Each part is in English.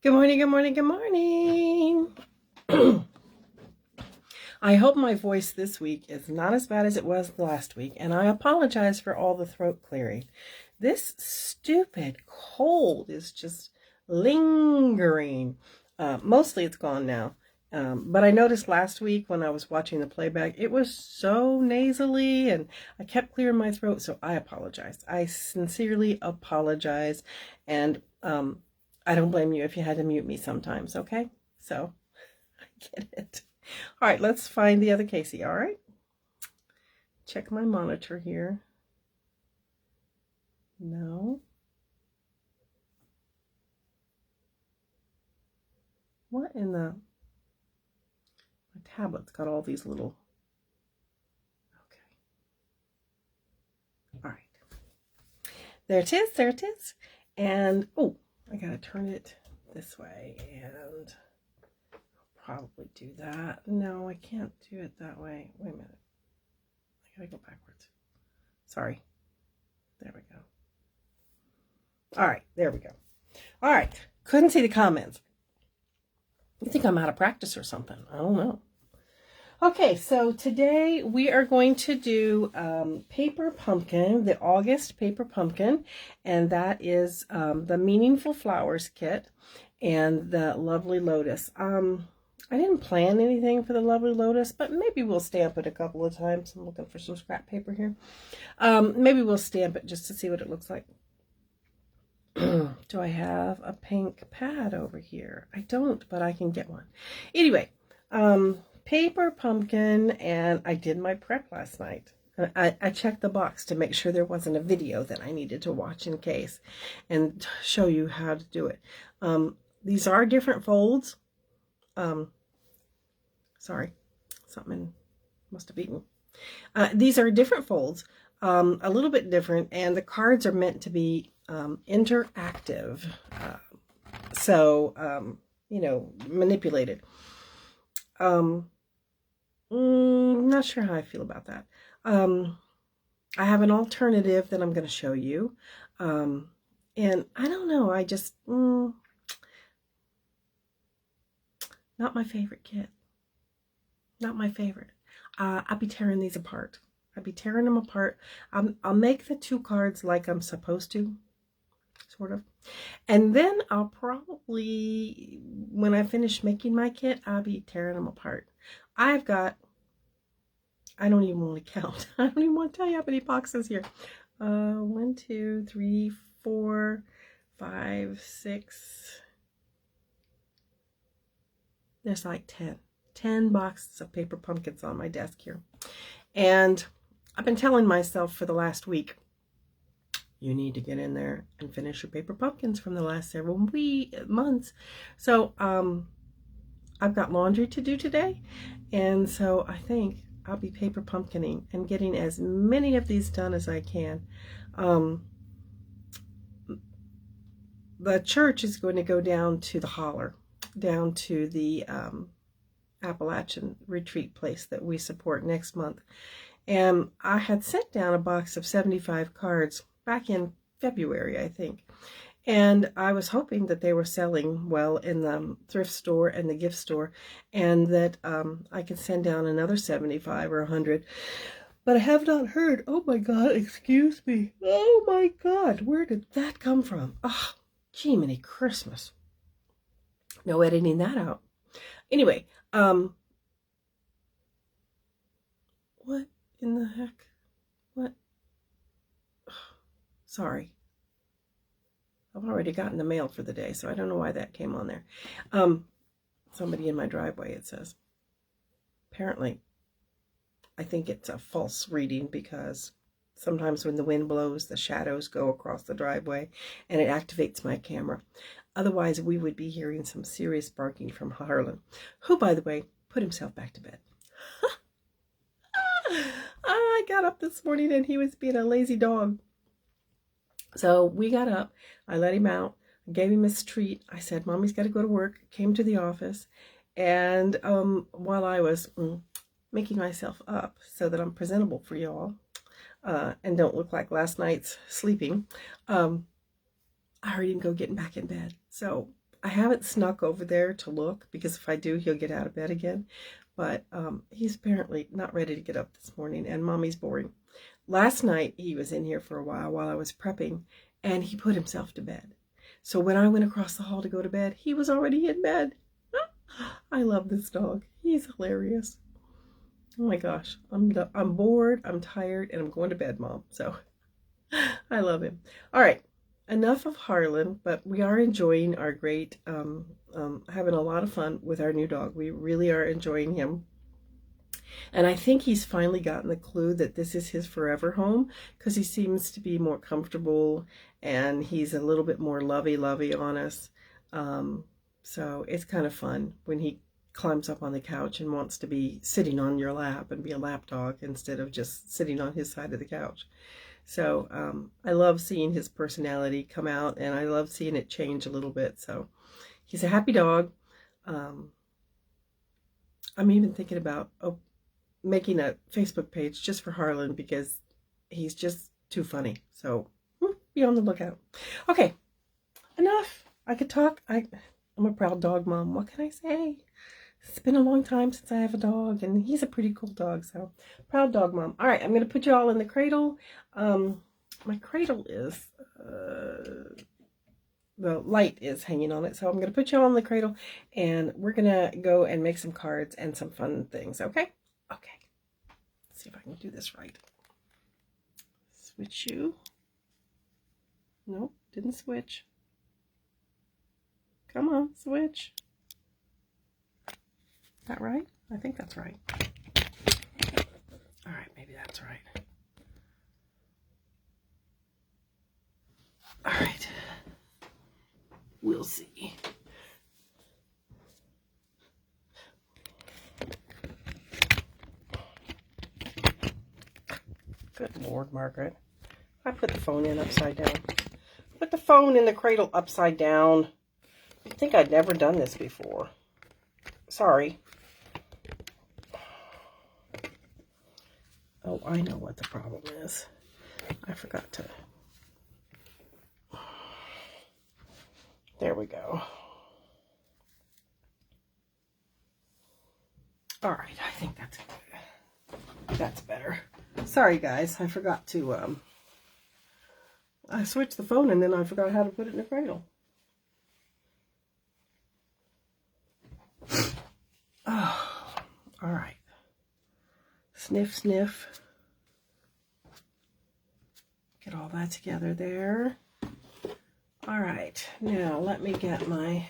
Good morning, good morning, good morning. I hope my voice this week is not as bad as it was last week, and I apologize for all the throat clearing. This stupid cold is just lingering. Mostly it's gone now. But I noticed last week when I was watching the playback, it was so nasally and I kept clearing my throat, so I apologize. I sincerely apologize, and I don't blame you if you had to mute me sometimes, okay? So, I get it. All right, let's find the other Casey, all right? Check my monitor here. No. What in the... My tablet's got all these little... Okay. All right. There it is, there it is. And, oh, I gotta turn it this way, and I'll probably do that. No, I can't do it that way. Wait a minute. I gotta go backwards. Sorry. There we go. All right, there we go. All right, couldn't see the comments. You think I'm out of practice or something? I don't know. Okay, so today we are going to do Paper Pumpkin, the August Paper Pumpkin, and that is the Meaningful Flowers kit and the Lovely Lotus. I didn't plan anything for the Lovely Lotus, but maybe we'll stamp it a couple of times. I'm looking for some scrap paper here. Maybe we'll stamp it just to see what it looks like. Do I have a pink pad over here? I don't, but I can get one. Anyway, Paper Pumpkin, and I did my prep last night. I checked the box to make sure there wasn't a video that I needed to watch in case and show you how to do it. These are different folds. Sorry, something must have eaten. These are different folds, a little bit different, and the cards are meant to be interactive, so you know, manipulated. Not sure how I feel about that. I have an alternative that I'm going to show you, and I don't know, I just not my favorite kit. Not my favorite. I'll be tearing these apart. I'll be tearing them apart. I'll make the two cards like I'm supposed to, sort of. And then I'll probably, when I finish making my kit, I'll be tearing them apart. I've got, I don't even want to count. I don't even want to tell you how many boxes here. 1, 2, 3, 4, 5, 6. There's like 10 boxes of Paper Pumpkins on my desk here. And I've been telling myself for the last week, you need to get in there and finish your Paper Pumpkins from the last several months. So I've got laundry to do today, and so I think I'll be paper pumpkining and getting as many of these done as I can. The church is going to go down to the holler, down to the Appalachian retreat place that we support next month. And I had sent down a box of 75 cards back in February, I think. And I was hoping that they were selling well in the thrift store and the gift store, and that I could send down another 75 or 100. But I have not heard. Oh my God, excuse me. Oh my God, where did that come from? Oh, Jiminy Christmas. No editing that out. Anyway, what in the heck? What? Sorry. I've already gotten the mail for the day, so I don't know why that came on there. Somebody in my driveway, it says. Apparently, I think it's a false reading because sometimes when the wind blows, the shadows go across the driveway and it activates my camera. Otherwise, we would be hearing some serious barking from Harlan, who, by the way, put himself back to bed. I got up this morning and he was being a lazy dog. So we got up, I let him out, gave him his treat. I said, Mommy's got to go to work, came to the office, and while I was making myself up so that I'm presentable for y'all and don't look like last night's sleeping, I heard him go getting back in bed. So I haven't snuck over there to look, because if I do, he'll get out of bed again. But he's apparently not ready to get up this morning, and Mommy's boring. Last night, he was in here for a while I was prepping, and he put himself to bed. So when I went across the hall to go to bed, he was already in bed. I love this dog. He's hilarious. Oh my gosh. I'm bored, I'm tired, and I'm going to bed, Mom. So I love him. All right. Enough of Harlan, but we are enjoying our great, having a lot of fun with our new dog. We really are enjoying him. And I think he's finally gotten the clue that this is his forever home, because he seems to be more comfortable and he's a little bit more lovey-lovey on us. So it's kind of fun when he climbs up on the couch and wants to be sitting on your lap and be a lap dog instead of just sitting on his side of the couch. So I love seeing his personality come out, and I love seeing it change a little bit. So he's a happy dog. I'm even thinking about making a Facebook page just for Harlan, because he's just too funny. So be on the lookout. Okay, enough. I could talk. I'm a proud dog mom. What can I say? It's been a long time since I have a dog, and he's a pretty cool dog, so proud dog mom. All right, I'm going to put you all in the cradle. My cradle is, the light is hanging on it, so I'm going to put you all in the cradle, and we're going to go and make some cards and some fun things, okay? Okay. Let's see if I can do this right. Switch you. Nope, didn't switch. Come on, switch. Is that right? I think that's right. All right, maybe that's right. All right. We'll see. Good Lord, Margaret. I put the phone in upside down. Put the phone in the cradle upside down. I think I'd never done this before. Sorry. Oh, I know what the problem is. I forgot to. There we go. All right, I think that's better. Sorry, guys, I forgot to. I switched the phone and then I forgot how to put it in the cradle. Oh, all right. Sniff, sniff. Get all that together there. All right, now let me get my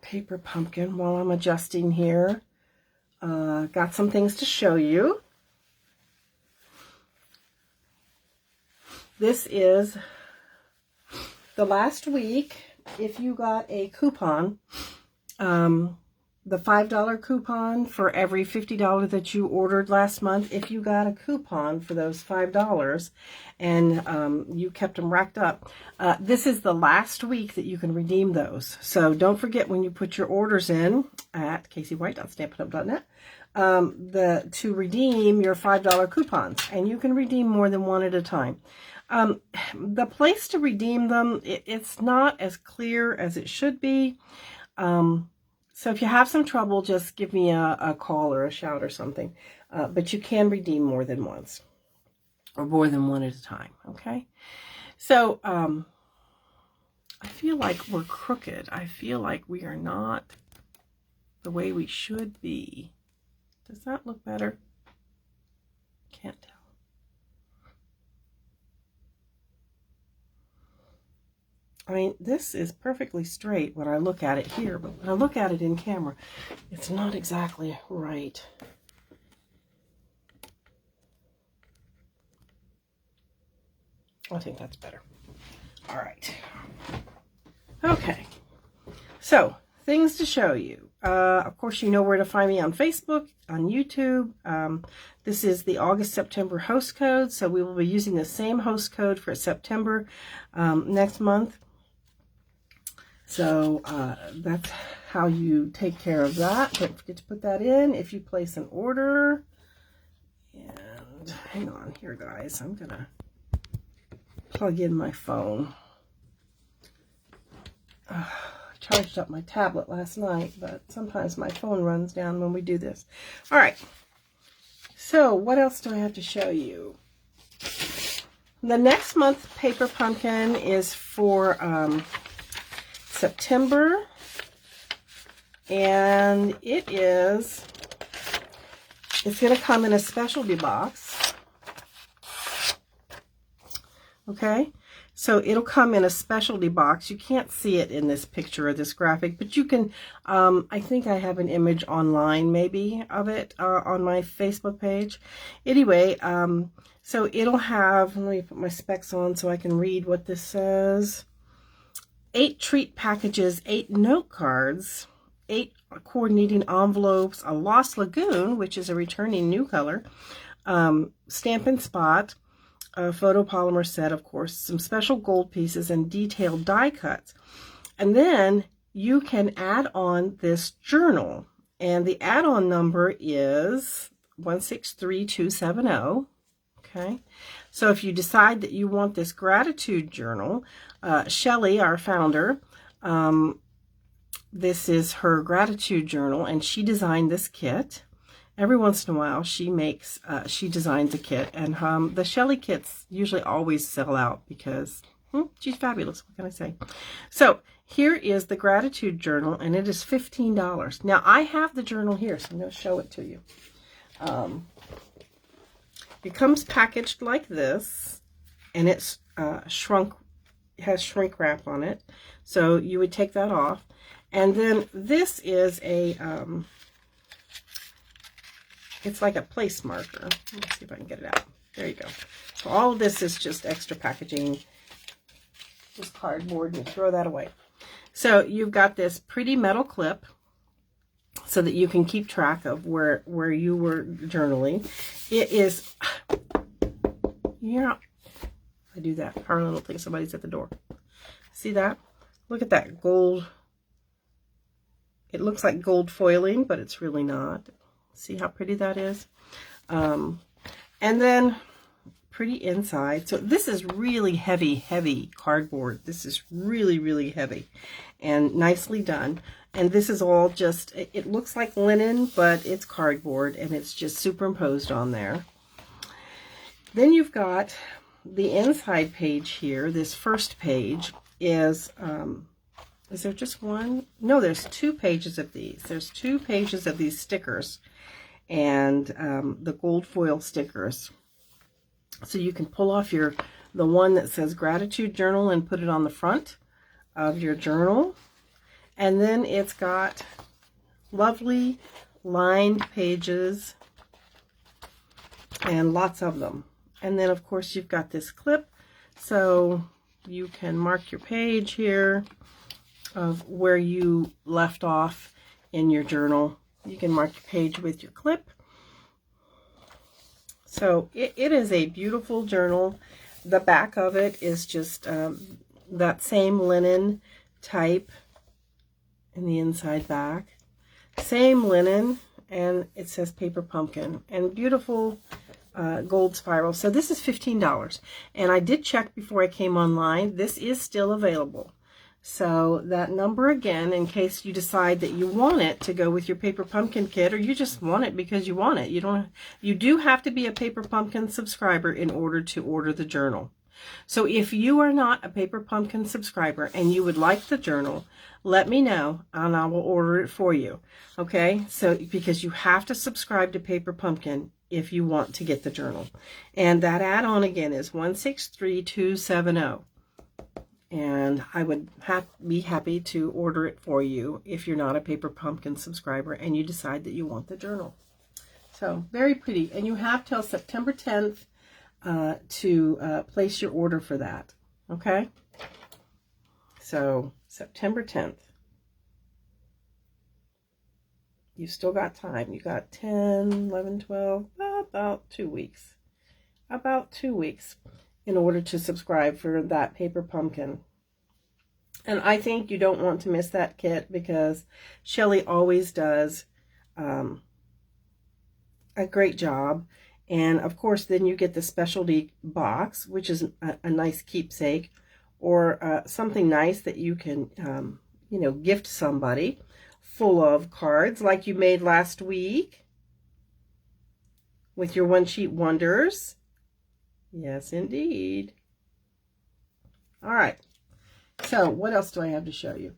paper pumpkin while I'm adjusting here. Got some things to show you. This is the last week. If you got a coupon, the $5 coupon for every $50 that you ordered last month, if you got a coupon for those $5 and you kept them racked up, this is the last week that you can redeem those. So don't forget, when you put your orders in at caseywhite.stampinup.net, to redeem your $5 coupons, and you can redeem more than one at a time. The place to redeem them, it's not as clear as it should be. So if you have some trouble, just give me a call or a shout or something. But you can redeem more than once, or more than one at a time, okay? So I feel like we're crooked. I feel like we are not the way we should be. Does that look better? Can't tell. I mean, this is perfectly straight when I look at it here, but when I look at it in camera, it's not exactly right. I think that's better. All right. Okay. So, things to show you. Of course, you know where to find me on Facebook, on YouTube. This is the August-September host code, so we will be using the same host code for September next month. So that's how you take care of that. Don't forget to put that in if you place an order. And hang on here, guys. I'm going to plug in my phone. charged up my tablet last night, but sometimes my phone runs down when we do this. All right. So what else do I have to show you? The next month paper pumpkin is for September, and it's going to come in a specialty box. Okay, so it'll come in a specialty box. You can't see it in this picture or this graphic, but you can, I think I have an image online maybe of it on my Facebook page. Anyway, so it'll have, let me put my specs on so I can read what this says. 8 treat packages, 8 note cards, 8 coordinating envelopes, a Lost Lagoon, which is a returning new color, Stamp and Spot, a photopolymer set, of course, some special gold pieces, and detailed die cuts. And then you can add on this journal, and the add-on number is 163270. Okay, so if you decide that you want this gratitude journal, Shelly, our founder, this is her gratitude journal, and she designed this kit. Every once in a while, she designs a kit, and the Shelly kits usually always sell out because she's fabulous. What can I say? So here is the gratitude journal, and it is $15. Now I have the journal here, so I'm going to show it to you. It comes packaged like this, and it's shrunk. It has shrink wrap on it, so you would take that off. And then this is a it's like a place marker. Let's see if I can get it out. There you go. So all of this is just extra packaging, just cardboard, and you throw that away. So you've got this pretty metal clip so that you can keep track of where you were journaling. It is, yeah, I do that. Harlan will think somebody's at the door. See that? Look at that gold. It looks like gold foiling, but it's really not. See how pretty that is? And then pretty inside. So this is really heavy cardboard. This is really heavy and nicely done. And this is all just, it looks like linen, but it's cardboard, and it's just superimposed on there. Then you've got the inside page here. This first page is there just one? No, there's 2 pages of these. There's 2 pages of these stickers, and the gold foil stickers. So you can pull off the one that says gratitude journal and put it on the front of your journal. And then it's got lovely lined pages, and lots of them. And then of course you've got this clip, so you can mark your page here of where you left off in your journal. You can mark your page with your clip. So it is a beautiful journal. The back of it is just that same linen type in the inside back. Same linen, and it says paper pumpkin, and beautiful gold spiral. So this is $15, and I did check before I came online. This is still available. So that number again, in case you decide that you want it to go with your paper pumpkin kit, or you just want it because you want it. You do have to be a paper pumpkin subscriber in order to order the journal. So if you are not a paper pumpkin subscriber and you would like the journal, let me know and I will order it for you. Okay? So because you have to subscribe to Paper Pumpkin if you want to get the journal. And that add-on again is 163270. And I would be happy to order it for you if you're not a Paper Pumpkin subscriber and you decide that you want the journal. So very pretty. And you have till September 10th to place your order for that. Okay? So September 10th. You've still got time. You got 10, 11, 12, about 2 weeks. About 2 weeks in order to subscribe for that Paper Pumpkin. And I think you don't want to miss that kit because Shelly always does a great job. And of course, then you get the specialty box, which is a nice keepsake, or something nice that you can, you know, gift somebody, full of cards like you made last week with your One Sheet Wonders. Yes, indeed. All right. So what else do I have to show you?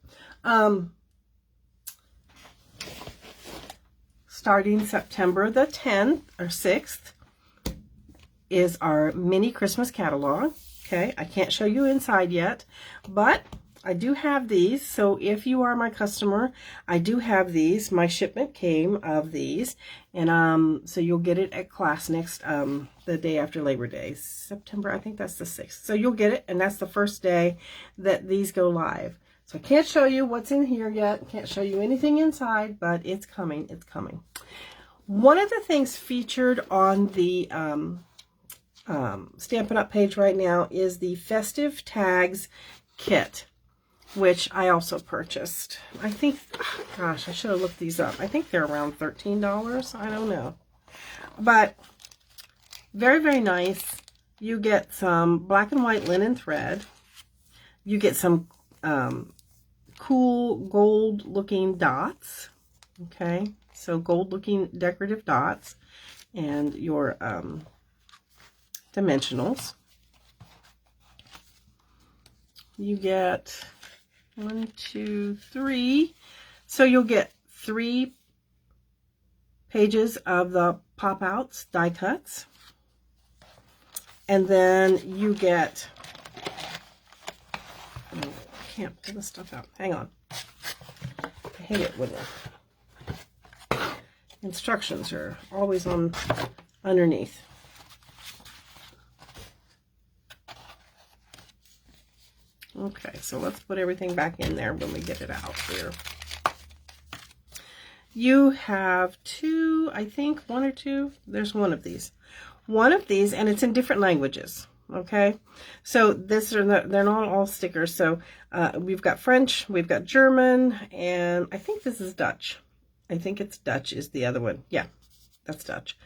Starting September the 10th or 6th is our mini Christmas catalog. Okay, I can't show you inside yet, but I do have these. So if you are my customer, I do have these. My shipment came of these, and so you'll get it at class next the day after Labor Day, September, I think that's the 6th. So you'll get it, and that's the first day that these go live. So I can't show you what's in here yet. Can't show you anything inside, but it's coming. It's coming. One of the things featured on the Stampin' Up! Page right now is the Festive Tags Kit, which I also purchased. I think, gosh, I should have looked these up. I think they're around $13. I don't know. But very, very nice. You get some black and white linen thread. You get some cool gold looking dots. Okay, so gold looking decorative dots, and your dimensionals. You get 1, 2, 3. So you'll get 3 pages of the pop-outs, die cuts. And then you get, oh, I can't pull this stuff out. Hang on. I hate it when the instructions are always on underneath. Okay, so let's put everything back in there when we get it out here. You have 2, I think, 1 or 2. There's one of these. One of these, and it's in different languages. Okay, so they're not all stickers. So we've got French, we've got German, and I think this is Dutch. I think it's Dutch is the other one. Yeah, that's Dutch.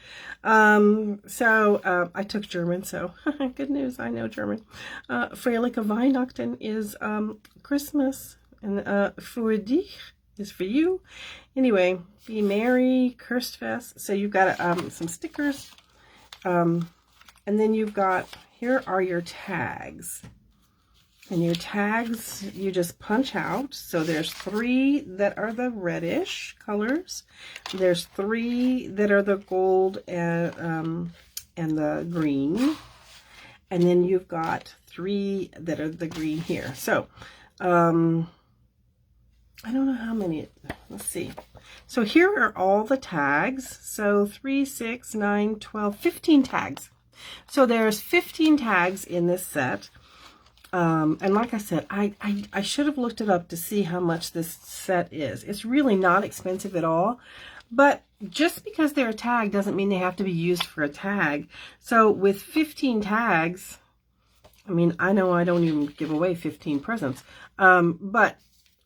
I took German, so good news, I know German. Fröhliche Weihnachten is Christmas, and für dich is for you. Anyway, be merry, Kirstfest. So you've got some stickers, and then you've got, here are your tags. And your tags, you just punch out. So there's 3 that are the reddish colors. There's 3 that are the gold and the green. And then you've got 3 that are the green here. So, I don't know how many, let's see. So here are all the tags. So 3, 6, 9, 12, 15 tags. So there's 15 tags in this set. And like I said, I should have looked it up to see how much this set is. It's really not expensive at all, but just because they're a tag doesn't mean they have to be used for a tag. So with 15 tags, I mean, I know I don't even give away 15 presents, but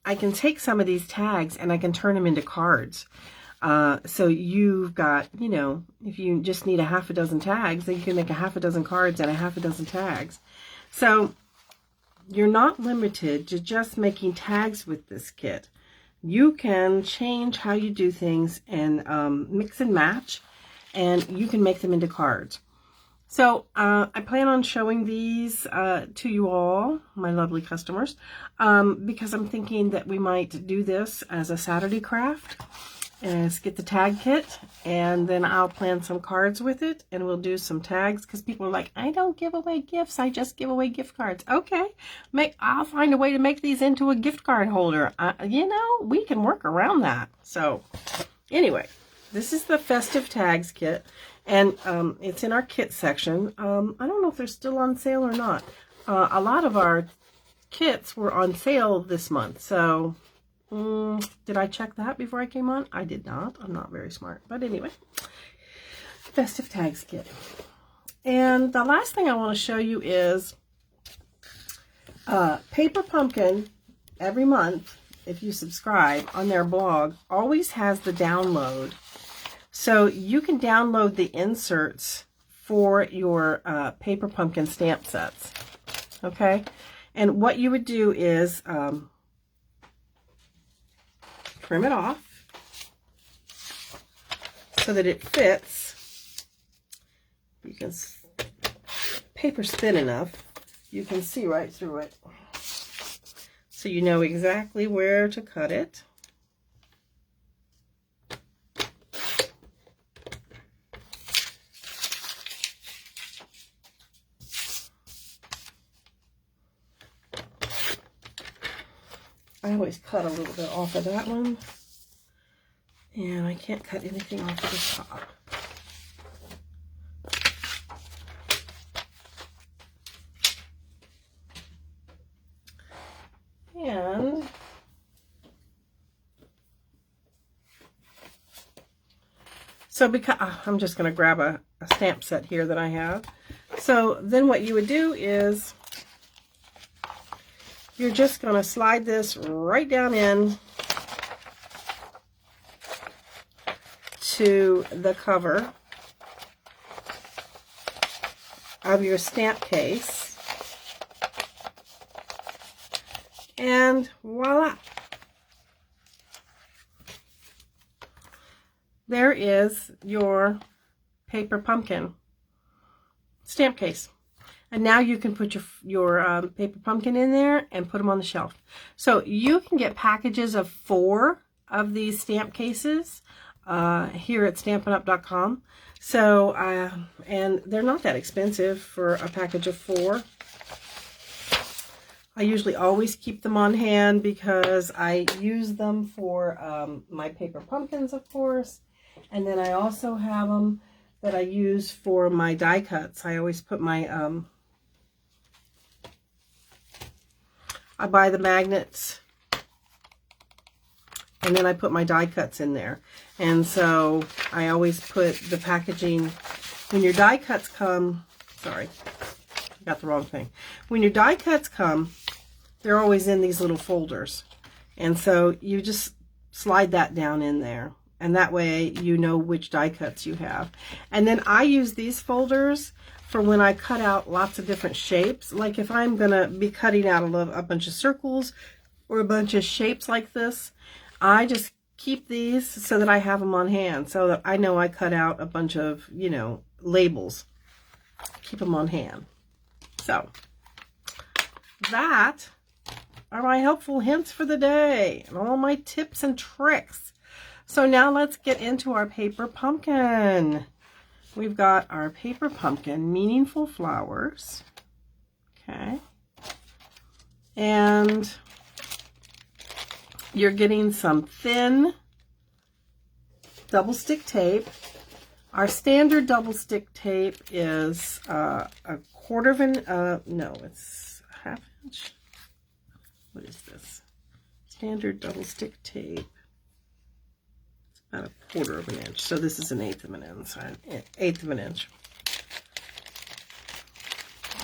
I can take some of these tags and I can turn them into cards. So you've got, you know, if you just need a half a dozen tags, then you can make a half a dozen cards and a half a dozen tags. So you're not limited to just making tags with this kit. You can change how you do things and mix and match, and you can make them into cards. So I plan on showing these to you all, my lovely customers, because I'm thinking that we might do this as a Saturday craft. Is get the tag kit, and then I'll plan some cards with it, and we'll do some tags, because people are like, I don't give away gifts, I just give away gift cards. Okay, I'll find a way to make these into a gift card holder. You know, we can work around that. So anyway, this is the Festive Tags kit, and it's in our kit section. I don't know if they're still on sale or not. A lot of our kits were on sale this month, so did I check that before I came on? I did not. I'm not very smart. But anyway, Festive Tags kit. And the last thing I want to show you is Paper Pumpkin. Every month, if you subscribe on their blog, always has the download. So you can download the inserts for your Paper Pumpkin stamp sets. Okay? And what you would do is trim it off so that it fits. You can, paper's thin enough, you can see right through it. So you know exactly where to cut it. I always cut a little bit off of that one, and I can't cut anything off of the top. And so because I'm just going to grab a stamp set here that I have. So then what you would do is you're just going to slide this right down in to the cover of your stamp case, and voila, there is your paper pumpkin stamp case. And now you can put your paper pumpkin in there and put them on the shelf. So you can get packages of 4 of these stamp cases here at StampinUp.com. So, and they're not that expensive for a package of 4. I usually always keep them on hand because I use them for my paper pumpkins, of course. And then I also have them that I use for my die cuts. I always put my, I buy the magnets and then I put my die cuts in there. And so I always put the packaging, when your die cuts come, sorry, I got the wrong thing. When your die cuts come, they're always in these little folders. And so you just slide that down in there. And that way you know which die cuts you have. And then I use these folders for when I cut out lots of different shapes. Like if I'm going to be cutting out a bunch of circles or a bunch of shapes like this, I just keep these so that I have them on hand, so that I know I cut out a bunch of, you know, labels. Keep them on hand. So that are my helpful hints for the day and all my tips and tricks. So now let's get into our paper pumpkin. We've got our paper pumpkin, meaningful flowers. Okay. And you're getting some thin double stick tape. Our standard double stick tape is a 1/4 inch, no, it's a 1/2 inch. What is this? Standard double stick tape. About a 1/4 inch. So this is an 1/8 of an inch. 1/8 of an inch.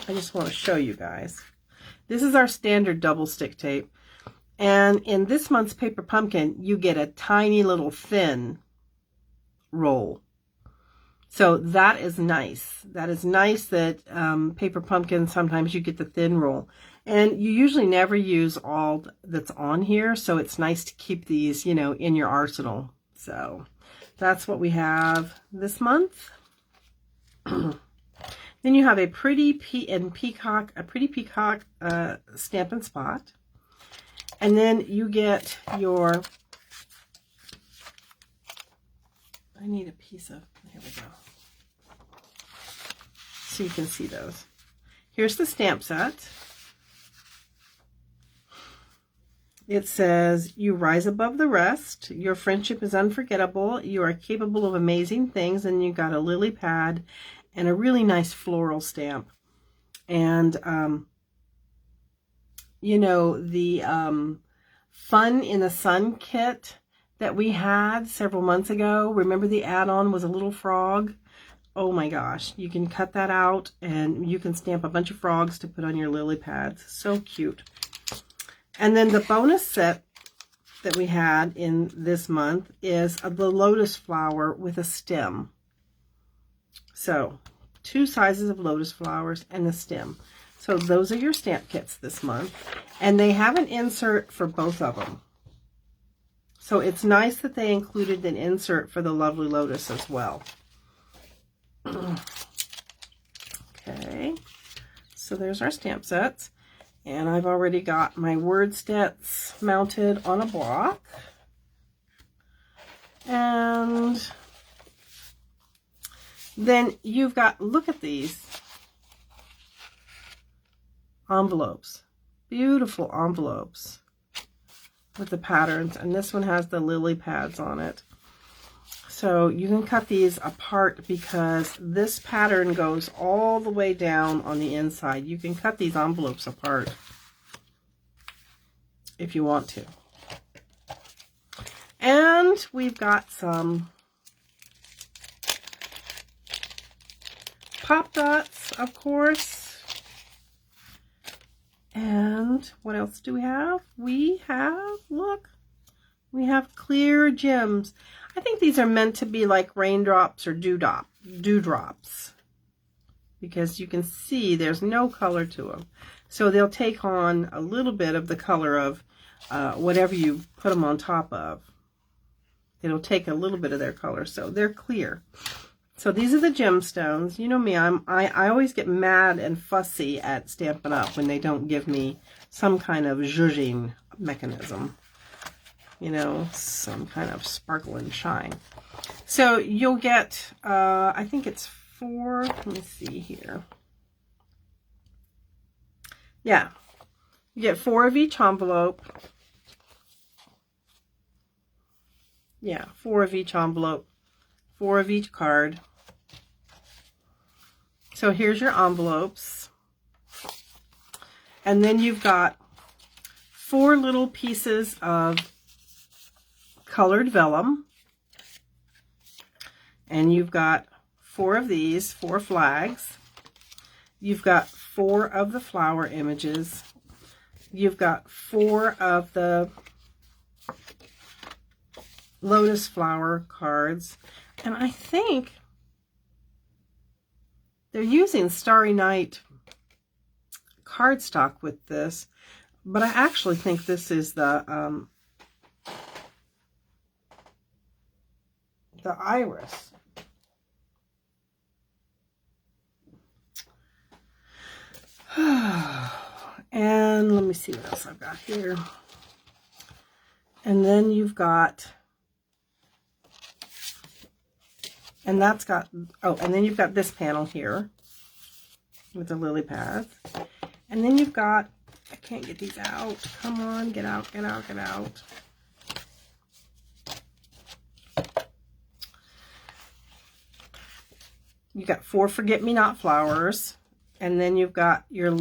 I just want to show you guys. This is our standard double stick tape. And in this month's paper pumpkin, you get a tiny little thin roll. So that is nice. That is nice that paper pumpkin, sometimes you get the thin roll. And you usually never use all that's on here. So it's nice to keep these, you know, in your arsenal. So that's what we have this month. Then you have a pretty peacock Stampin' Spot. And then you get your, I need a piece of, here we go. So you can see those. Here's the stamp set. It says, you rise above the rest. Your friendship is unforgettable. You are capable of amazing things. And you got a lily pad and a really nice floral stamp. And, you know, the Fun in the Sun kit that we had several months ago. Remember the add-on was a little frog? Oh my gosh. You can cut that out and you can stamp a bunch of frogs to put on your lily pads. So cute. And then the bonus set that we had in this month is the lotus flower with a stem. So 2 sizes of lotus flowers and a stem. So those are your stamp kits this month. And they have an insert for both of them. So it's nice that they included an insert for the Lovely Lotus as well. Okay, so there's our stamp sets. And I've already got my word sets mounted on a block. And then you've got, look at these envelopes. Beautiful envelopes with the patterns. And this one has the lily pads on it. So you can cut these apart because this pattern goes all the way down on the inside. You can cut these envelopes apart if you want to. And we've got some pop dots, of course. And what else do we have? We have, look, we have clear gems. I think these are meant to be like raindrops or dewdrops, because you can see there's no color to them. So they'll take on a little bit of the color of whatever you put them on top of. It'll take a little bit of their color, so they're clear. So these are the gemstones. You know me, I always get mad and fussy at Stampin' Up! When they don't give me some kind of zhuzhing mechanism. You know, some kind of sparkle and shine. So you'll get, I think it's 4, let me see here. Yeah, you get 4 of each envelope. Yeah, 4 of each envelope, 4 of each card. So here's your envelopes. And then you've got 4 little pieces of colored vellum, and you've got 4 of these, 4 flags. You've got 4 of the flower images. You've got 4 of the lotus flower cards, and I think they're using Starry Night cardstock with this, but I actually think this is the iris. And let me see what else I've got here. And then you've got, and that's got, oh, and then you've got this panel here with the lily pads. And then you've got, I can't get these out. Come on, get out, get out, get out. You got 4 forget-me-not flowers, and then you've got your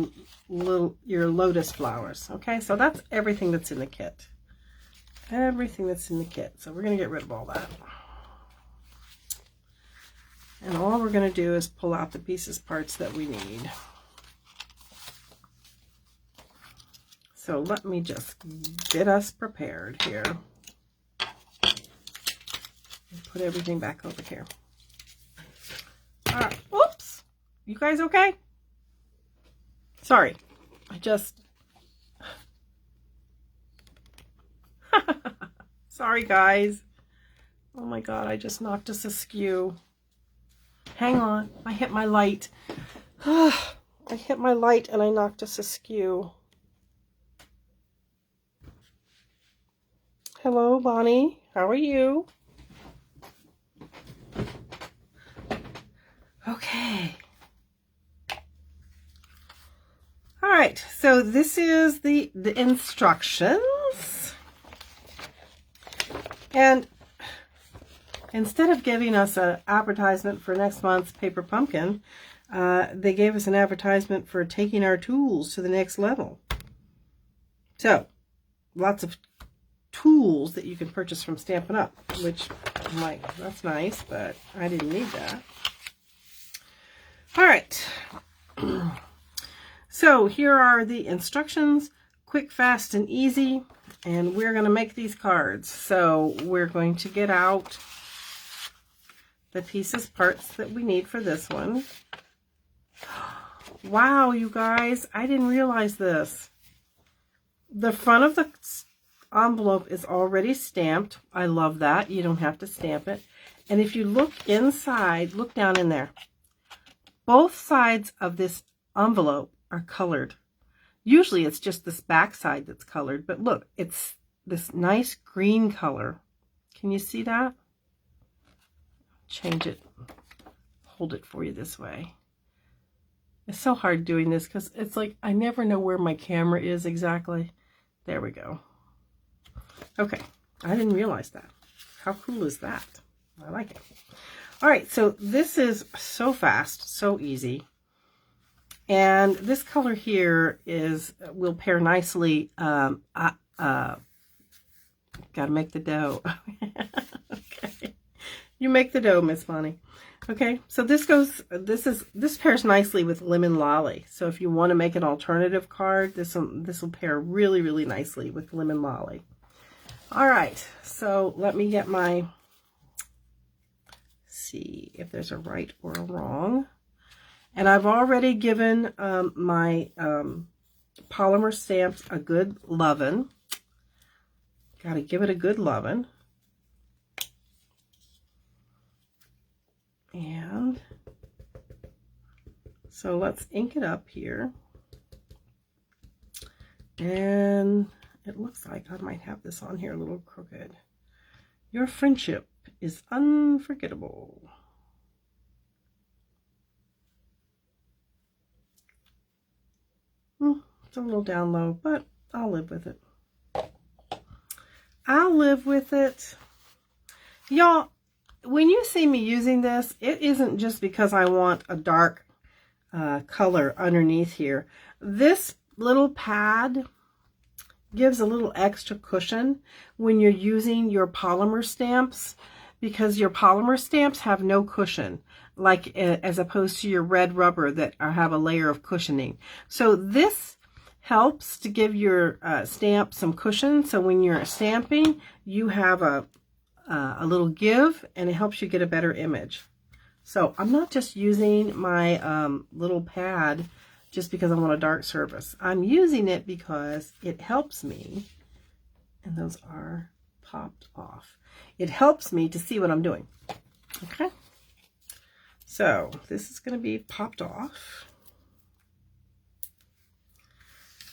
lotus flowers. Okay, so that's everything that's in the kit. Everything that's in the kit. So we're going to get rid of all that. And all we're going to do is pull out the pieces parts that we need. So let me just get us prepared here. Put everything back over here. Oops. You guys okay? Sorry. I just... Sorry, guys. Oh my God, I just knocked us askew. Hang on. I hit my light. I hit my light and I knocked us askew. Hello, Bonnie. How are you? Okay. All right. So this is the instructions. And instead of giving us an advertisement for next month's Paper Pumpkin, they gave us an advertisement for taking our tools to the next level. So, lots of tools that you can purchase from Stampin' Up, which I'm like, that's nice, but I didn't need that. All right. So here are the instructions, quick, fast, and easy. And we're going to make these cards. So we're going to get out the pieces, parts that we need for this one. Wow, you guys, I didn't realize this. The front of the envelope is already stamped. I love that. You don't have to stamp it. And if you look inside, look down in there. Both sides of this envelope are colored. Usually it's just this back side that's colored, but look, it's this nice green color. Can you see that? Change it, hold it for you this way. It's so hard doing this because it's like I never know where my camera is exactly. There we go. Okay, I didn't realize that. How cool is that? I like it. All right, so this is so fast, so easy. And this color here will pair nicely. Gotta make the dough. Okay, you make the dough, Miss Bonnie. Okay, so this pairs nicely with Lemon Lolly. So if you want to make an alternative card, this will pair really, really nicely with Lemon Lolly. All right, so let me get my, see if there's a right or a wrong. And I've already given my polymer stamps a good lovin'. Got to give it a good lovin'. And so let's ink it up here. And it looks like I might have this on here a little crooked. Your friendship is unforgettable. It's a little down low, but I'll live with it. I'll live with it. Y'all, when you see me using this, it isn't just because I want a dark color underneath here. This little pad gives a little extra cushion when you're using your polymer stamps, because your polymer stamps have no cushion, like as opposed to your red rubber that have a layer of cushioning. So this helps to give your stamp some cushion, so when you're stamping, you have a little give, and it helps you get a better image. So I'm not just using my little pad just because I want a dark surface. I'm using it because it helps me, and those are popped off. It helps me to see what I'm doing. Okay, so this is going to be popped off.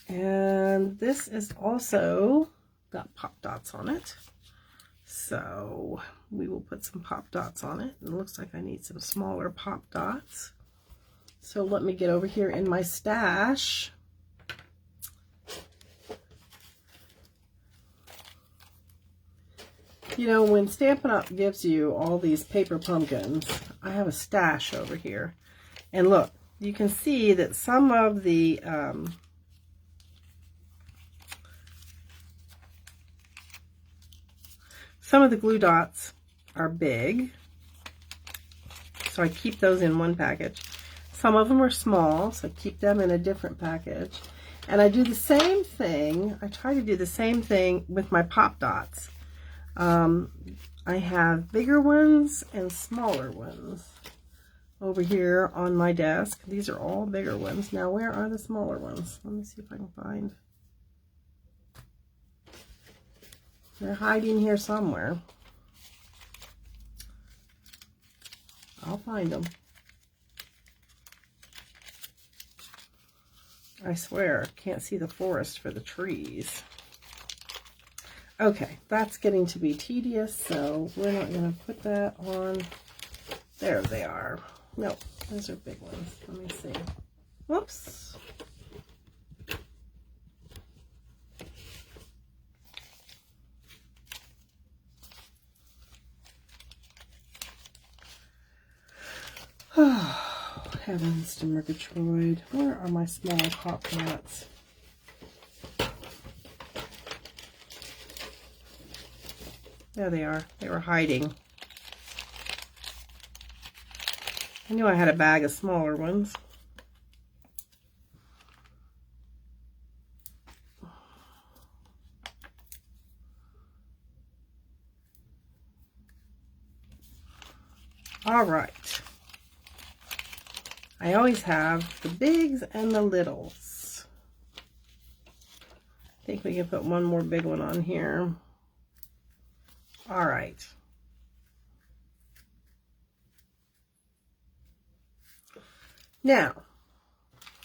And this is also got pop dots on it. So we will put some pop dots on it. It looks like I need some smaller pop dots. So let me get over here in my stash. You know, when Stampin' Up! Gives you all these paper pumpkins, I have a stash over here. And look, you can see that some of the glue dots are big, so I keep those in one package. Some of them are small, so I keep them in a different package. And I do the same thing, I try to do the same thing with my pop dots. I have bigger ones and smaller ones over here on my desk. These are all bigger ones. Now, where are the smaller ones? Let me see if I can find. They're hiding here somewhere. I'll find them. I swear, can't see the forest for the trees. Okay, that's getting to be tedious, so we're not going to put that on. There they are. No, those are big ones. Let me see. Whoops. Oh, heavens to Murgatroyd. Where are my small pop dots? There they are. They were hiding. I knew I had a bag of smaller ones. All right. I always have the bigs and the littles. I think we can put one more big one on here. All right. Now,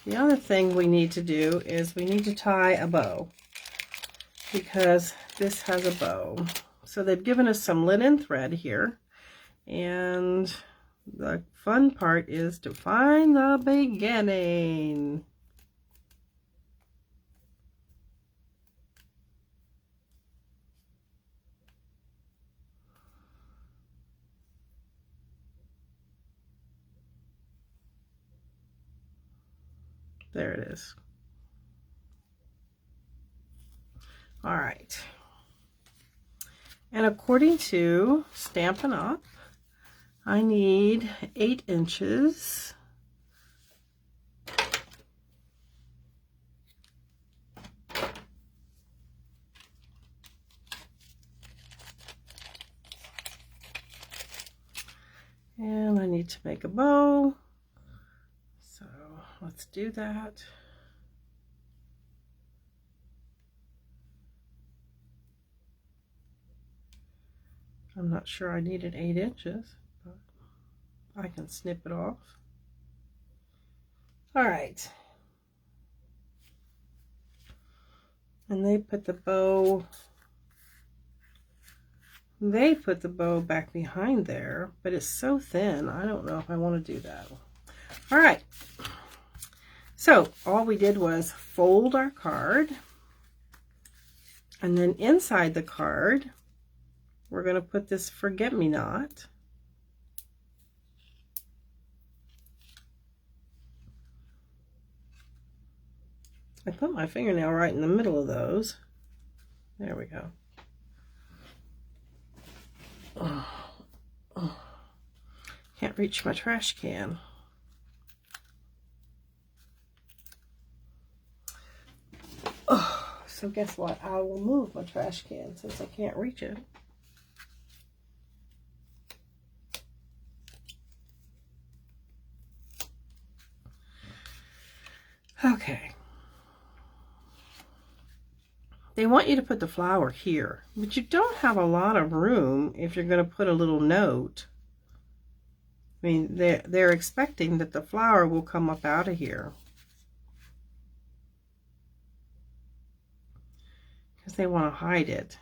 the other thing we need to do is we need to tie a bow, because this has a bow. So they've given us some linen thread here, and the fun part is to find the beginning. There it is. All right. And according to Stampin' Up, I need 8 inches. And I need to make a bow. So let's do that. I'm not sure I needed 8 inches, but I can snip it off. All right. And they put the bow back behind there, but it's so thin. I don't know if I want to do that. All right. So all we did was fold our card, and then inside the card, we're going to put this forget-me-not. I put my fingernail right in the middle of those. There we go. Can't reach my trash can. So guess what? I will move my trash can since I can't reach it. Okay. They want you to put the flower here, but you don't have a lot of room if you're going to put a little note. I mean, they're expecting that the flower will come up out of here, because they want to hide it.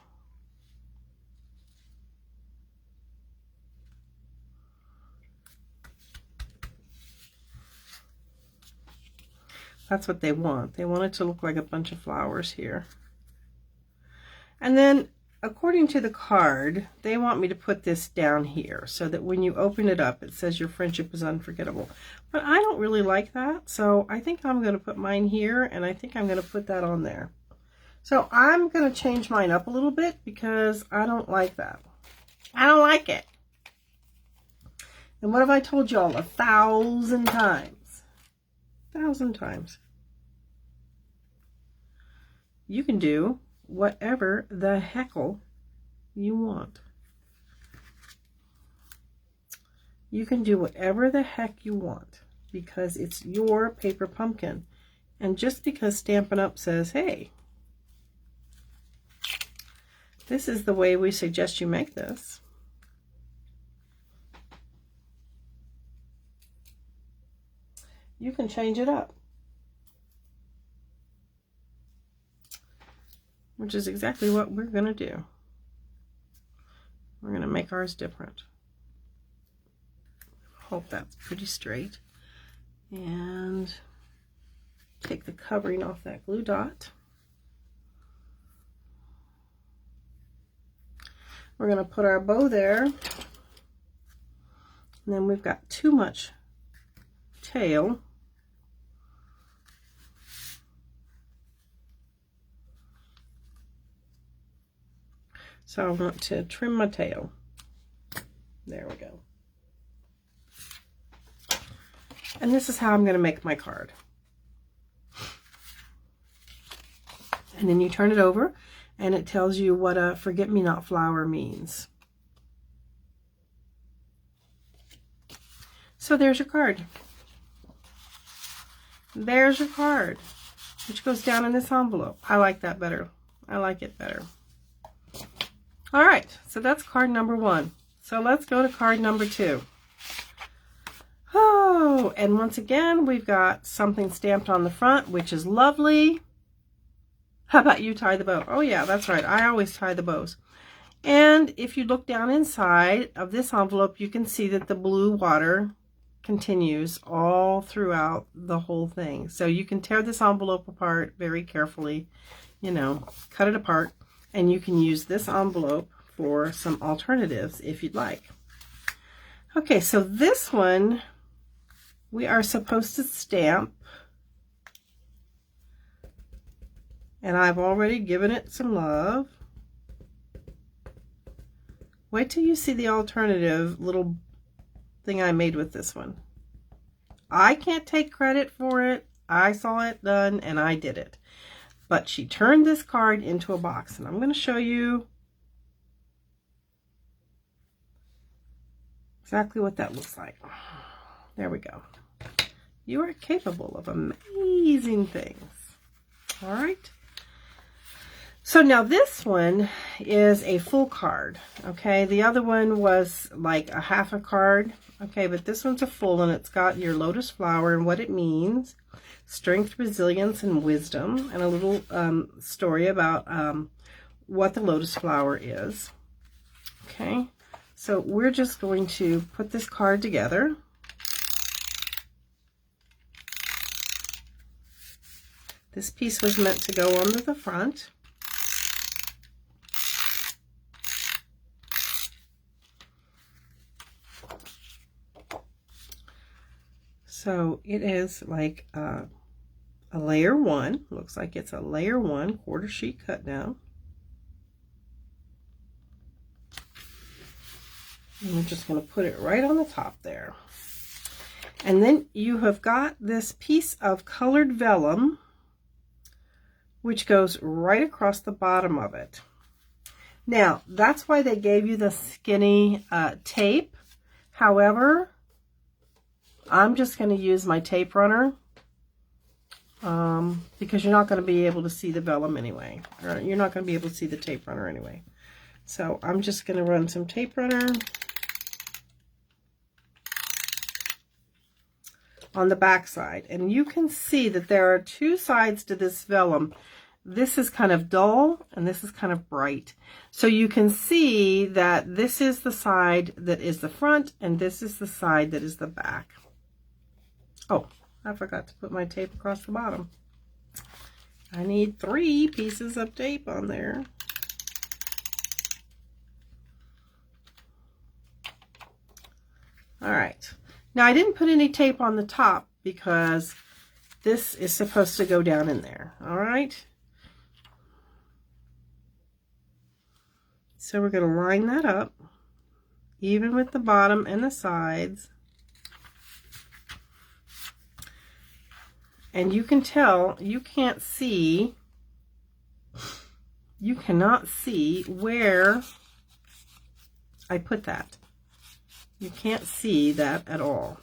That's what they want. They want it to look like a bunch of flowers here. And then, according to the card, they want me to put this down here so that when you open it up, it says your friendship is unforgettable. But I don't really like that, so I think I'm going to put mine here, and I think I'm going to put that on there. So I'm going to change mine up a little bit because I don't like that. I don't like it. And what have I told y'all 1,000 times? 1,000 times. You can do whatever the heckle you want. You can do whatever the heck you want because it's your paper pumpkin. And just because Stampin' Up! Says, hey, this is the way we suggest you make this, you can change it up. Which is exactly what we're going to do. We're going to make ours different. Hope that's pretty straight. And take the covering off that glue dot. We're going to put our bow there. And then we've got too much tail. So I want to trim my tail. There we go. And this is how I'm going to make my card. And then you turn it over and it tells you what a forget-me-not flower means. So there's your card. there's your card, which goes down in this envelope. I like that better. I like it better. All right, so that's card number 1. So let's go to card number 2. Oh, and once again, we've got something stamped on the front, which is lovely. How about you tie the bow? Oh yeah, that's right. I always tie the bows. And if you look down inside of this envelope, you can see that the blue water continues all throughout the whole thing. So you can tear this envelope apart very carefully, you know, cut it apart, and you can use this envelope for some alternatives if you'd like. Okay, so this one we are supposed to stamp, and I've already given it some love. Wait till you see the alternative little thing I made with this one. I can't take credit for it. I saw it done and I did it. But she turned this card into a box, and I'm going to show you exactly what that looks like. There we go. You are capable of amazing things. All right. So now this one is a full card, okay? The other one was like a half a card, okay? But this one's a full, and it's got your lotus flower and what it means, strength, resilience, and wisdom, and a little story about what the lotus flower is, okay? So we're just going to put this card together. This piece was meant to go onto the front. So it is like a layer 1. Looks like it's a layer 1 quarter sheet cut down. And we're just going to put it right on the top there. And then you have got this piece of colored vellum, which goes right across the bottom of it. Now, that's why they gave you the skinny tape. However, I'm just going to use my tape runner because you're not going to be able to see the vellum anyway. Or you're not going to be able to see the tape runner anyway. So I'm just going to run some tape runner on the back side. And you can see that there are 2 sides to this vellum. This is kind of dull and this is kind of bright. So you can see that this is the side that is the front and this is the side that is the back. Oh, I forgot to put my tape across the bottom. I need 3 pieces of tape on there. All right. Now I didn't put any tape on the top because this is supposed to go down in there. All right. So we're going to line that up, even with the bottom and the sides. And you can tell, you cannot see where I put that. You can't see that at all.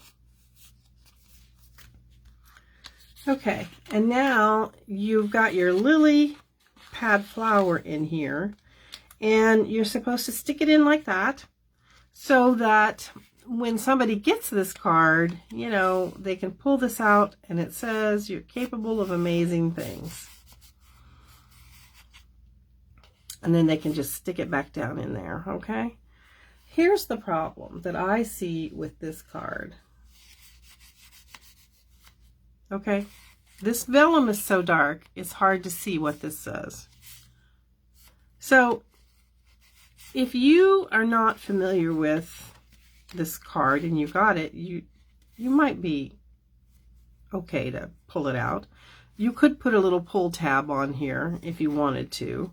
Okay, and now you've got your lily pad flower in here, and you're supposed to stick it in like that so that when somebody gets this card, you know, they can pull this out and it says you're capable of amazing things. And then they can just stick it back down in there, okay? Here's the problem that I see with this card. Okay, this vellum is so dark, it's hard to see what this says. So, if you are not familiar with this card and you got it, you might be okay to pull it out. You could put a little pull tab on here if you wanted to,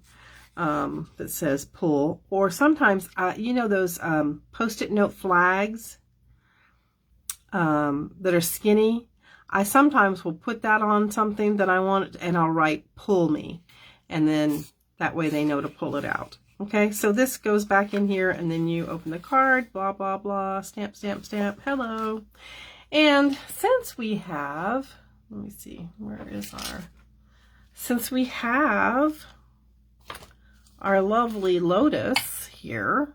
that says pull, or sometimes you know those post-it note flags that are skinny. I sometimes will put that on something that I want and I'll write pull me, and then that way they know to pull it out. Okay, so this goes back in here, and then you open the card, blah, blah, blah, stamp, stamp, stamp, hello. And since we have let me see, where is our, since we have our lovely Lotus here,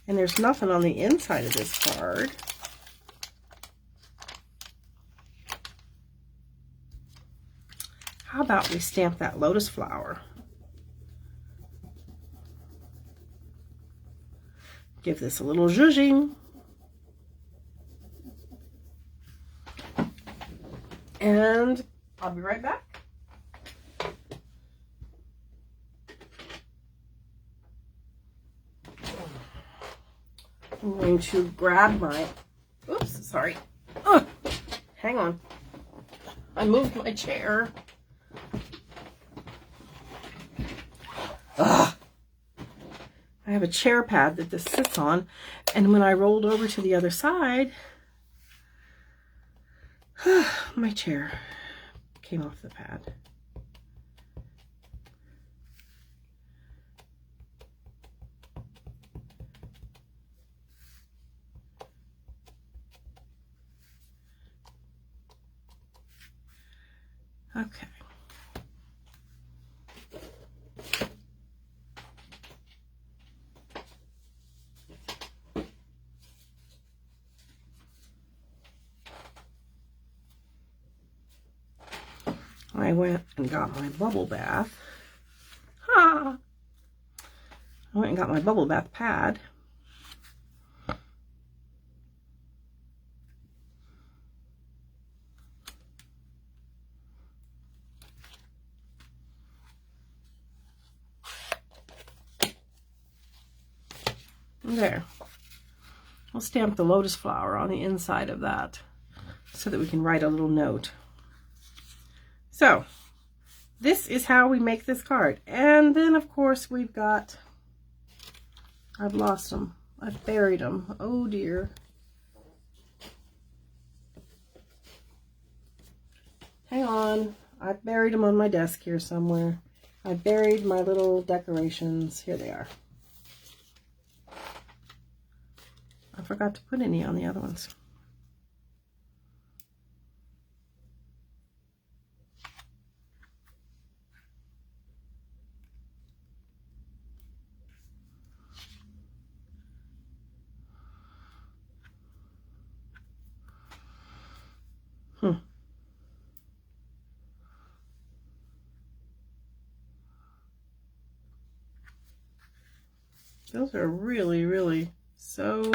and there's nothing on the inside of this card, how about we stamp that lotus flower? Give this a little zhuzhing. And I'll be right back. I'm going to grab my, oops, sorry. Oh, hang on. I moved my chair. Ugh. I have a chair pad that this sits on, and when I rolled over to the other side, my chair came off the pad. Okay. I went and got my bubble bath. Ha! I went and got my bubble bath pad. There. I'll stamp the lotus flower on the inside of that so that we can write a little note. So, this is how we make this card. And then, of course, we've got, I've lost them. I've buried them. Oh, dear. Hang on. I've buried them on my desk here somewhere. I buried my little decorations. Here they are. I forgot to put any on the other ones. Those are really, really so,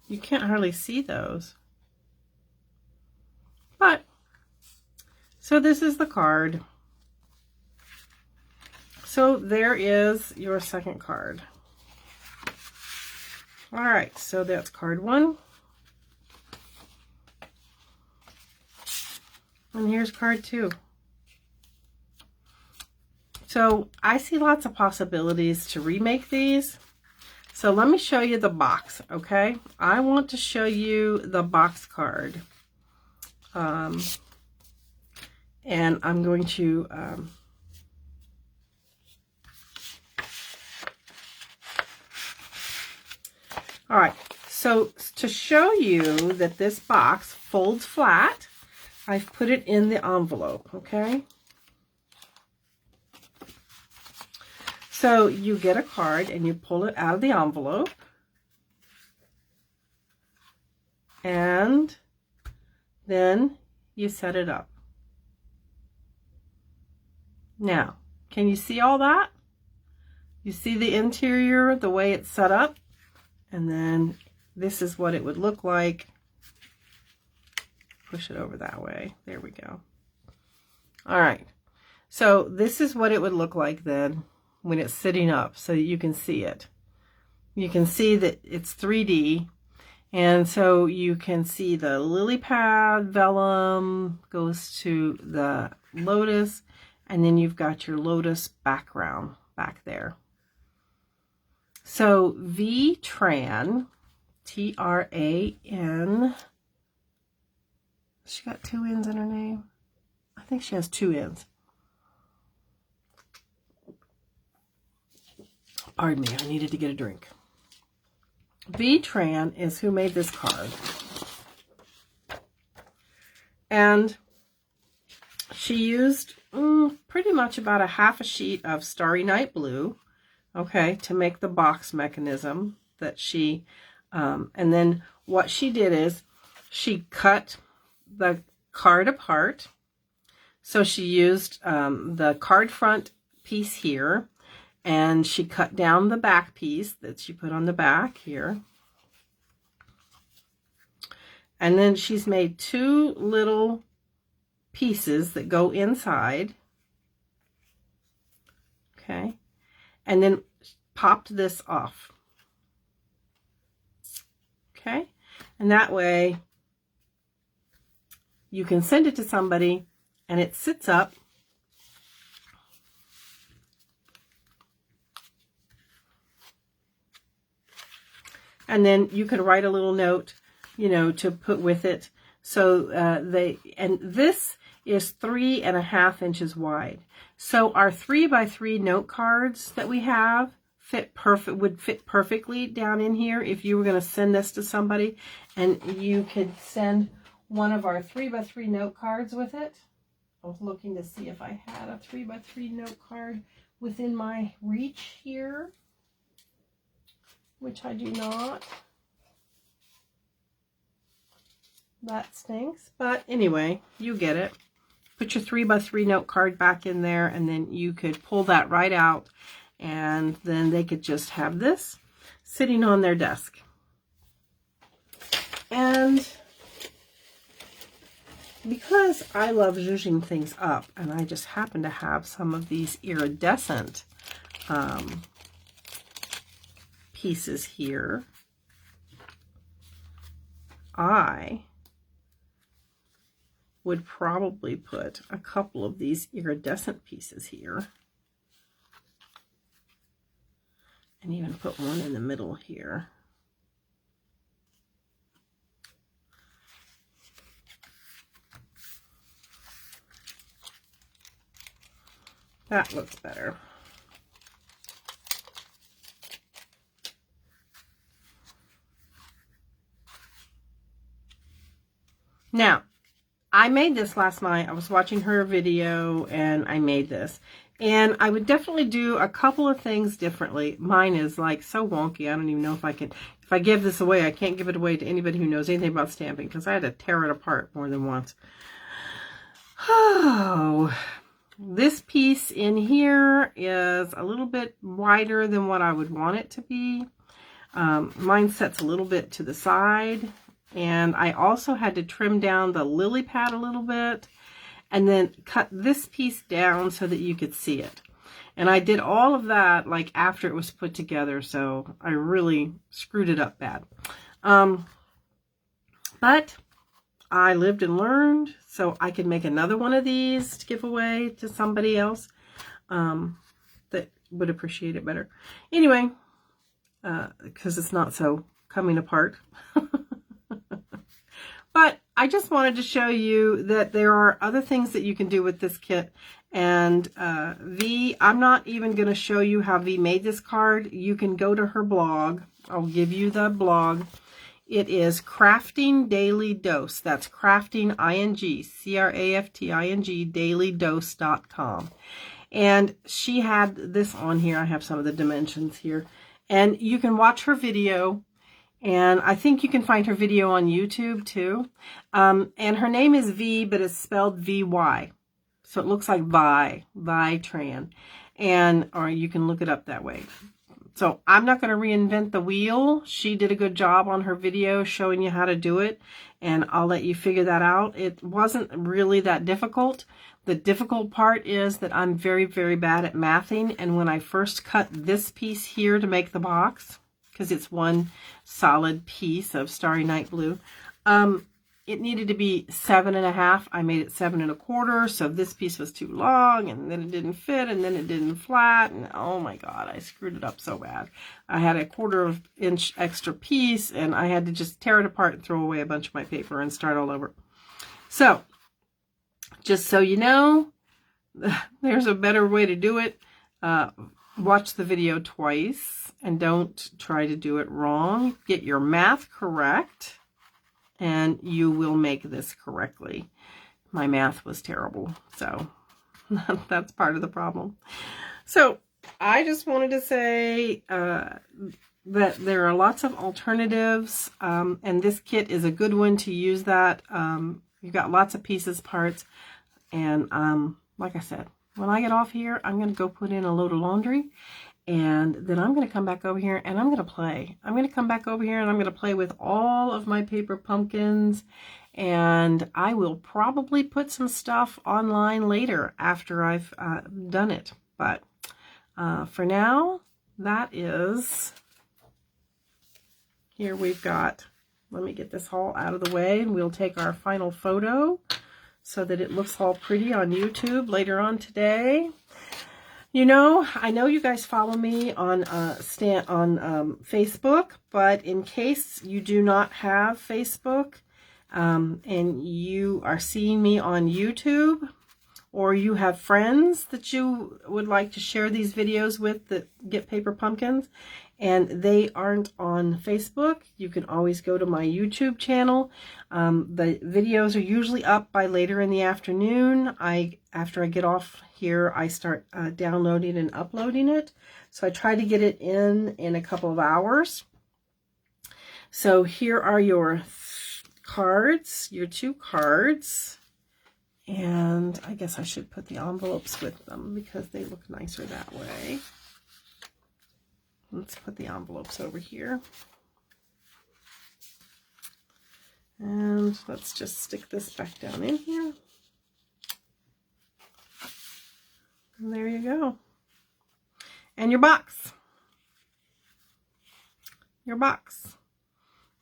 you can't hardly see those. But, so this is the card. So there is your second card. All right, so that's card 1. And here's card 2. So I see lots of possibilities to remake these. So let me show you the box, okay? I want to show you the box card. And I'm going to... all right, so to show you that this box folds flat, I've put it in the envelope, okay? So you get a card and you pull it out of the envelope. And then you set it up. Now, can you see all that? You see the interior, the way it's set up? And then this is what it would look like. Push it over that way. There we go. All right. So this is what it would look like then when it's sitting up, so that you can see it. You can see that it's 3D, and so you can see the lily pad vellum goes to the lotus, and then you've got your lotus background back there. So V-Tran, T-R-A-N, she got 2 N's in her name. I think she has 2 N's. Pardon me, I needed to get a drink. V-Tran is who made this card. And she used pretty much about a half a sheet of Starry Night Blue, okay, to make the box mechanism that she, and then what she did is she cut the card apart. So she used the card front piece here, and she cut down the back piece that she put on the back here. And then she's made two little pieces that go inside. Okay. And then popped this off. Okay. And that way you can send it to somebody and it sits up. And then you could write a little note, you know, to put with it. So and this is 3.5 inches wide. So our 3x3 note cards that we have would fit perfectly down in here if you were going to send this to somebody, and you could send one of our 3x3 note cards with it. I was looking to see if I had a 3x3 note card within my reach here, which I do not. That stinks, but anyway, you get it. Put your 3x3 note card back in there, and then you could pull that right out, and then they could just have this sitting on their desk. And because I love zhuzhing things up, and I just happen to have some of these iridescent pieces here, I would probably put a couple of these iridescent pieces here, and even put one in the middle here. That looks better. Now, I made this last night. I was watching her video and I made this. And I would definitely do a couple of things differently. Mine is like so wonky. I don't even know if I can, if I give this away, I can't give it away to anybody who knows anything about stamping because I had to tear it apart more than once. Oh, this piece in here is a little bit wider than what I would want it to be. Mine sets a little bit to the side. And I also had to trim down the lily pad a little bit and then cut this piece down so that you could see it. And I did all of that like after it was put together, so I really screwed it up bad. But I lived and learned, so I could make another one of these to give away to somebody else that would appreciate it better. Anyway, because it's not so coming apart. But I just wanted to show you that there are other things that you can do with this kit. And I'm not even going to show you how V made this card. You can go to her blog. I'll give you the blog. It is Crafting Daily Dose. That's crafting, ing, C-R-A-F-T-I-N-G, dailydose.com. And she had this on here. I have some of the dimensions here. And you can watch her video. And I think you can find her video on YouTube too. And her name is V, but it's spelled V-Y. So it looks like Tran. Or you can look it up that way. So I'm not going to reinvent the wheel. She did a good job on her video showing you how to do it. And I'll let you figure that out. It wasn't really that difficult. The difficult part is that I'm very, very bad at mathing. And when I first cut this piece here to make the box, because it's one solid piece of Starry Night Blue, it needed to be 7.5. I made it 7.25, so this piece was too long, and then it didn't fit, and then it didn't flat, and oh my god, I screwed it up so bad. I had a 1/4 inch extra piece, and I had to just tear it apart and throw away a bunch of my paper and start all over. So, just so you know, there's a better way to do it. Watch the video twice and don't try to do it wrong. Get your math correct and you will make this correctly. my math was terrible. So that's part of the problem. So I just wanted to say that there are lots of alternatives, and this kit is a good one to use that. You've got lots of pieces, parts, and like I said, when I get off here, I'm going to go put in a load of laundry, and then I'm going to come back over here and I'm going to play. I'm going to come back over here and I'm going to play with all of my paper pumpkins, and I will probably put some stuff online later after I've done it. But for now, that is, here we've got, let me get this all out of the way and we'll take our final photo so that it looks all pretty on YouTube later on today. You know, I know you guys follow me on Facebook, but in case you do not have Facebook and you are seeing me on YouTube, or you have friends that you would like to share these videos with that get paper pumpkins and they aren't on Facebook, you can always go to my YouTube channel. The videos are usually up by later in the afternoon. After I get off here, I start downloading and uploading it. So I try to get it in a couple of hours. So here are your cards, your 2 cards. And I guess I should put the envelopes with them because they look nicer that way. Let's put the envelopes over here. And let's just stick this back down in here. And there you go. And your box. Your box.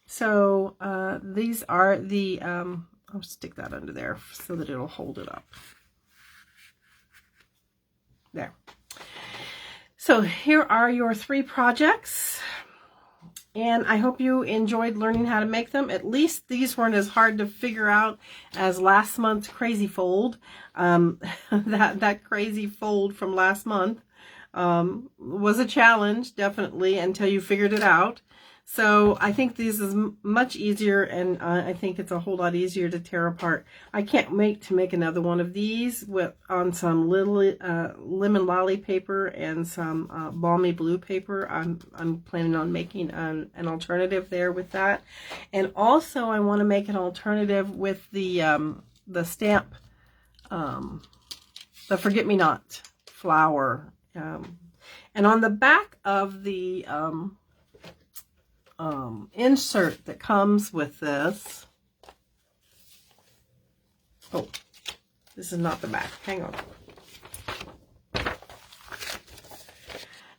So these are the, I'll stick that under there so that it'll hold it up. There. So here are your 3 projects. And I hope you enjoyed learning how to make them. At least these weren't as hard to figure out as last month's crazy fold. That crazy fold from last month was a challenge, definitely, until you figured it out. So I think this is much easier, and I think it's a whole lot easier to tear apart. I can't wait to make another one of these on some little lemon lolly paper and some balmy blue paper. I'm planning on making an alternative there with that, and also I want to make an alternative with the stamp, the forget-me-not flower, and on the back of the insert that comes with this. Oh, this is not the back. Hang on.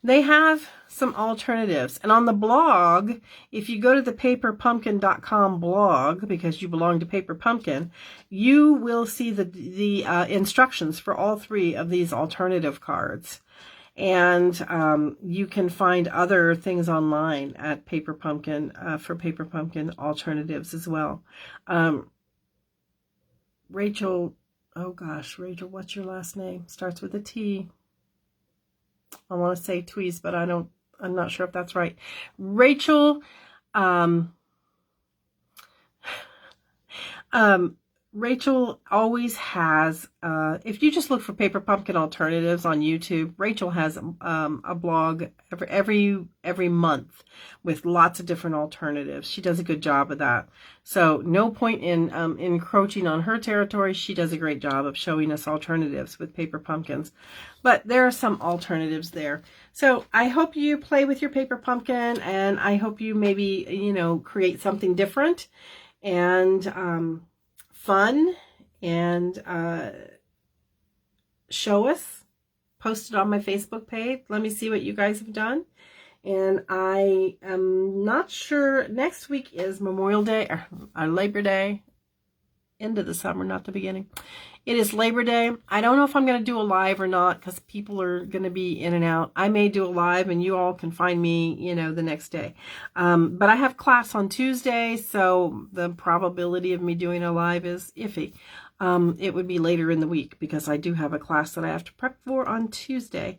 They have some alternatives. And on the blog, if you go to the paperpumpkin.com blog, because you belong to Paper Pumpkin, you will see the instructions for all 3 of these alternative cards. And you can find other things online at Paper Pumpkin for Paper Pumpkin alternatives as well. Rachel, oh gosh, Rachel, what's your last name? Starts with a T. I want to say Tweez, but I'm not sure if that's right. Rachel, Rachel always has, if you just look for Paper Pumpkin Alternatives on YouTube, Rachel has a blog every month with lots of different alternatives. She does a good job of that. So no point in encroaching on her territory. She does a great job of showing us alternatives with paper pumpkins. But there are some alternatives there. So I hope you play with your paper pumpkin, and I hope you maybe, create something different and fun, and show us, post it on my Facebook page. Let me see what you guys have done. And I am not sure, next week is Memorial Day, or Labor Day, end of the summer, not the beginning. It is Labor Day. I don't know if I'm going to do a live or not, because people are going to be in and out. I may do a live and you all can find me, the next day. But I have class on Tuesday, so the probability of me doing a live is iffy. It would be later in the week because I do have a class that I have to prep for on Tuesday.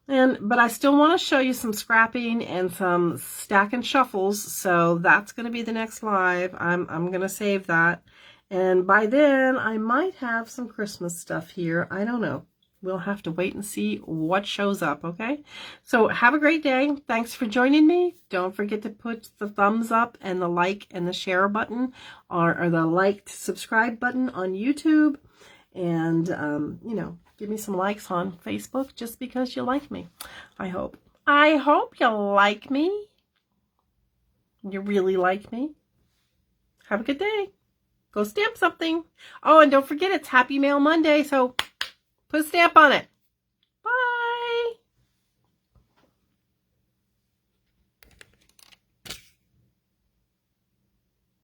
But I still want to show you some scrapping and some stack and shuffles, so that's going to be the next live. I'm going to save that. And by then, I might have some Christmas stuff here. I don't know. We'll have to wait and see what shows up, okay? So have a great day. Thanks for joining me. Don't forget to put the thumbs up and the like and the share button or the liked subscribe button on YouTube. And, you know, give me some likes on Facebook just because you like me. I hope. I hope you like me. You really like me. Have a good day. Go stamp something. Oh, and don't forget it's Happy Mail Monday, so put a stamp on it.